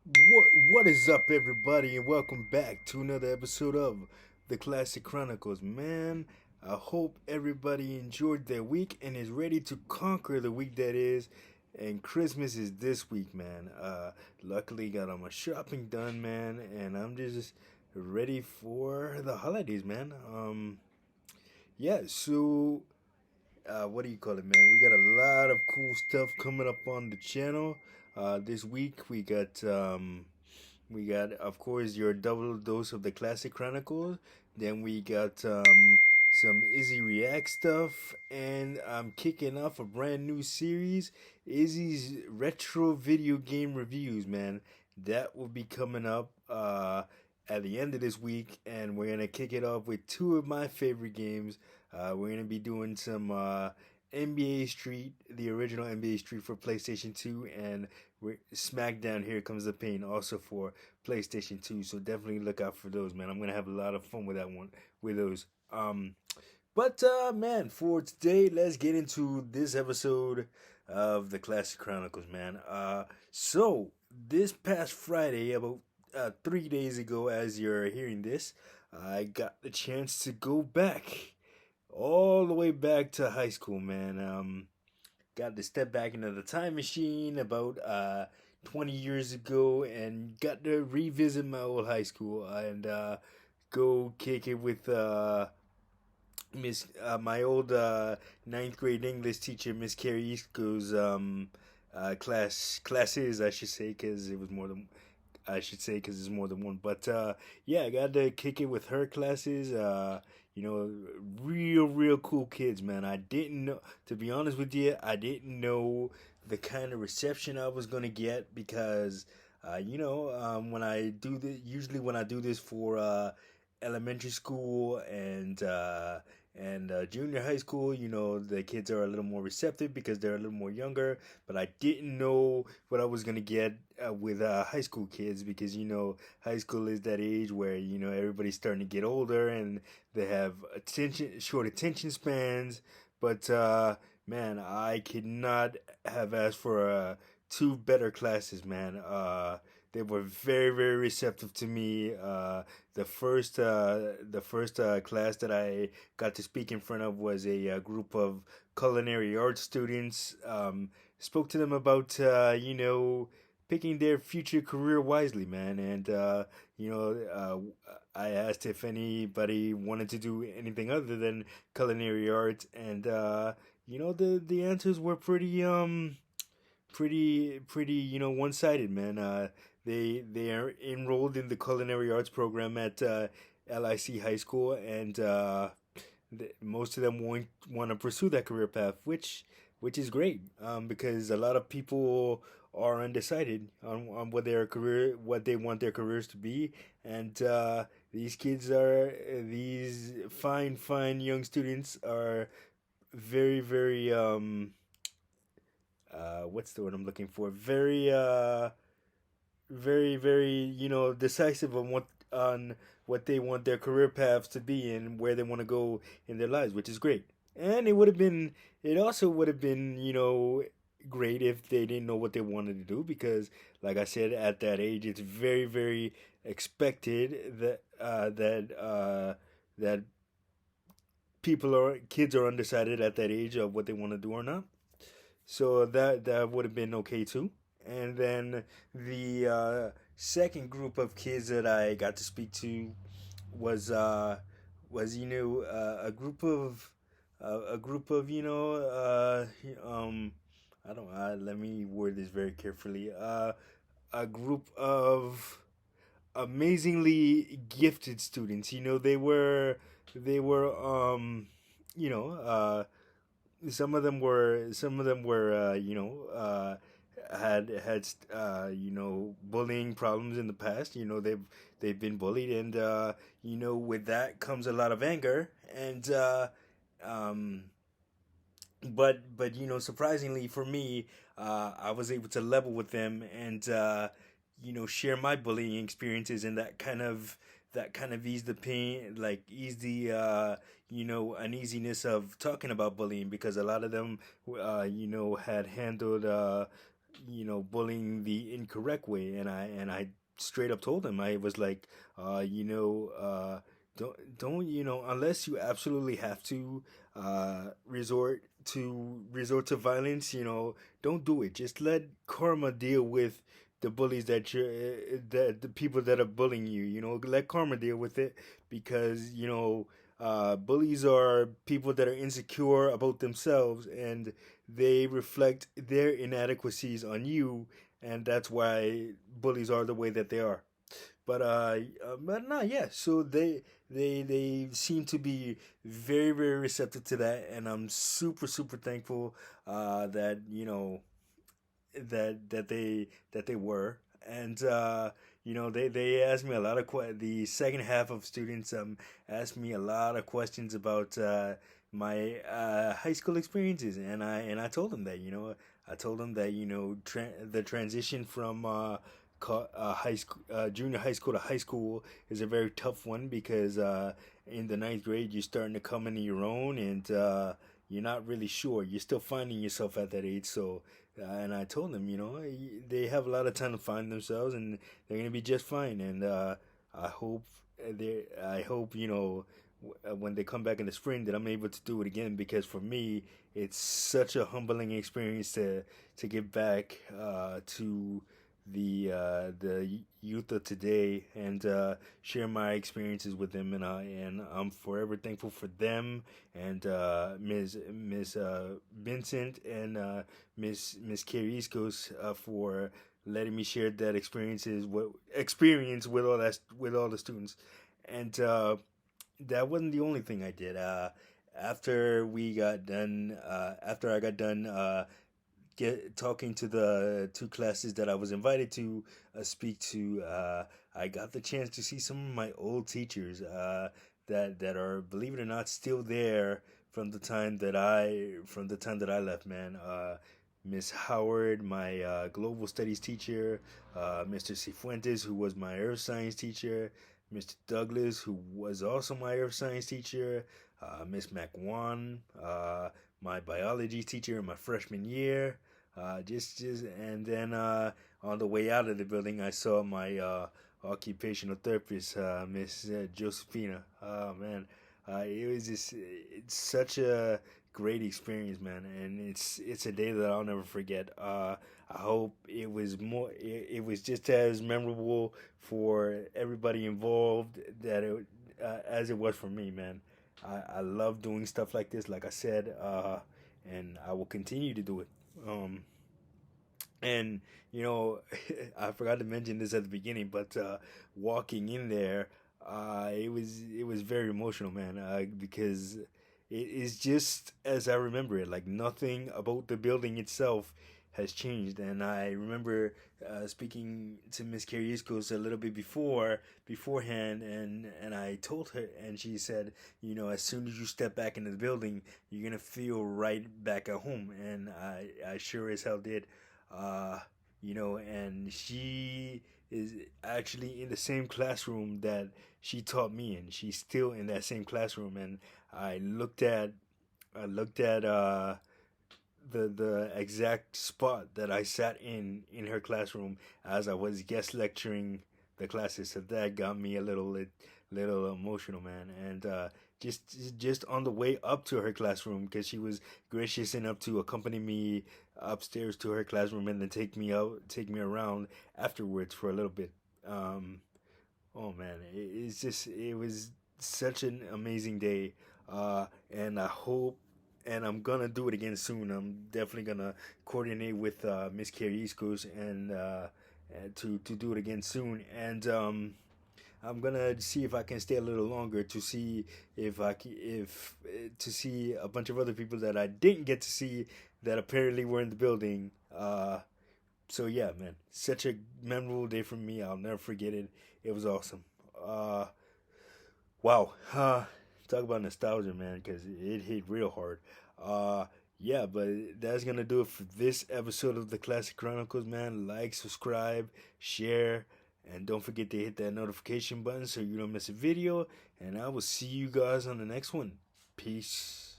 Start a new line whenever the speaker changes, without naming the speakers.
What is up, everybody, and welcome back to another episode of the Classic Chronicles. Man, I hope everybody enjoyed their week and is ready to conquer the week that is. And Christmas is this week, man. Luckily, got all my shopping done, man, and I'm just ready for the holidays, man. Yeah. So what do you call it, man? We got a lot of cool stuff coming up on the channel. This week we got, of course, your double dose of the Classic Chronicles. Then we got some Izzy React stuff, and I'm kicking off a brand new series, Izzy's retro video game reviews. Man, that will be coming up at the end of this week, and we're gonna kick it off with two of my favorite games. We're gonna be doing some NBA Street, the original NBA Street for PlayStation 2, and SmackDown Here Comes the Pain also for PlayStation 2. So definitely look out for those, man. I'm gonna have a lot of fun with that one, with those. But man, for today, let's get into this episode of the Classic Chronicles, man. So this past Friday, about 3 days ago, as you're hearing this, I got the chance to go back all the way back to high school, man. Got to step back into the time machine about 20 years ago and got to revisit my old high school and go kick it with Miss my old ninth grade English teacher, Miss Carrie Eastco's classes, I should say, because it was more than I should say, because it's more than one. But yeah, I got to kick it with her classes. You know, real cool kids, man. I didn't know, to be honest with you, I didn't know the kind of reception I was gonna get because, when I do this, usually when I do this for elementary school and junior high school, the kids are a little more receptive because they're a little more younger. But I didn't know what I was gonna get with high school kids because high school is that age where everybody's starting to get older and they have short attention spans. But man, I could not have asked for two better classes, man. They were very receptive to me. The first class that I got to speak in front of was a group of culinary arts students. Spoke to them about picking their future career wisely, man. And I asked if anybody wanted to do anything other than culinary arts, and the answers were pretty one sided, man. They are enrolled in the culinary arts program at LIC High School, and most of them won't want to pursue that career path, which is great, because a lot of people are undecided on what they want their careers to be, and these fine young students are very what's the word I'm looking for? Very decisive on what they want their career paths to be and where they want to go in their lives, which is great. And it also would have been great if they didn't know what they wanted to do, because like I said, at that age it's very expected that kids are undecided at that age of what they want to do or not. So that would have been okay too. And then the second group of kids that I got to speak to was a group of I don't let me word this very carefully, a group of amazingly gifted students. They were you know some of them were had bullying problems in the past. They've been bullied, and with that comes a lot of anger. And um but surprisingly for me, I was able to level with them and share my bullying experiences, and that kind of eased the pain, like ease the uneasiness of talking about bullying, because a lot of them had handled bullying the incorrect way, and I straight up told him. I was like, don't unless you absolutely have to resort to violence, don't do it. Just let karma deal with the bullies that the people that are bullying you. Let karma deal with it, because bullies are people that are insecure about themselves, and they reflect their inadequacies on you, and that's why bullies are the way that they are. But no, yeah. So they seem to be very very receptive to that, and I'm super super thankful that that they were. And they asked me a lot of the second half of students asked me a lot of questions about my high school experiences, and I told them that the transition from high school, junior high school to high school is a very tough one, because in the ninth grade you're starting to come into your own, and you're not really sure. You're still finding yourself at that age. So, and I told them, they have a lot of time to find themselves, and they're gonna be just fine. And I hope I hope when they come back in the spring that I'm able to do it again, because for me it's such a humbling experience to get back to the youth of today, and share my experiences with them, and I'm forever thankful for them, and Miss Vincent, and Miss Kiriskos, for letting me share that experience with all the students. And that wasn't the only thing I did. After I got done get talking to the two classes that I was invited to speak to, I got the chance to see some of my old teachers that are, believe it or not, still there from the time that I left, man. Miss Howard, my global studies teacher, Mr. Cifuentes, who was my earth science teacher, Mr. Douglas, who was also my earth science teacher, Miss McWan, my biology teacher in my freshman year. And then on the way out of the building, I saw my occupational therapist, Miss Josephina. Oh man, it's such a great experience, man, and it's a day that I'll never forget. I hope it was just as memorable for everybody involved as it was for me, man. I love doing stuff like this, like I said, and I will continue to do it. Um, and I forgot to mention this at the beginning, but walking in there, it was very emotional, man, because it is just as I remember it. Like, nothing about the building itself has changed, and I remember speaking to Miss Kiriskos a little bit beforehand, and I told her, and she said, as soon as you step back into the building, you're gonna feel right back at home, and I sure as hell did. uh, and she is actually in the same classroom that she taught me in. She's still in that same classroom, and I looked at the exact spot that I sat in her classroom as I was guest lecturing the classes. So that got me a little emotional, man. And just on the way up to her classroom, because she was gracious enough to accompany me upstairs to her classroom, and then take me around afterwards for a little bit. Um, oh man, it was such an amazing day, and I'm gonna do it again soon. I'm definitely gonna coordinate with Miss Carrie East Coast, and to do it again soon. And I'm gonna see if I can stay a little longer to see if to see a bunch of other people that I didn't get to see that apparently were in the building. So yeah, man, such a memorable day for me. I'll never forget it. It was awesome. Uh, wow. Talk about nostalgia, man, because it hit real hard. Uh, yeah, but that's gonna do it for this episode of the Classic Chronicles, man. Like, subscribe, share, and don't forget to hit that notification button so you don't miss a video. And I will see you guys on the next one. Peace.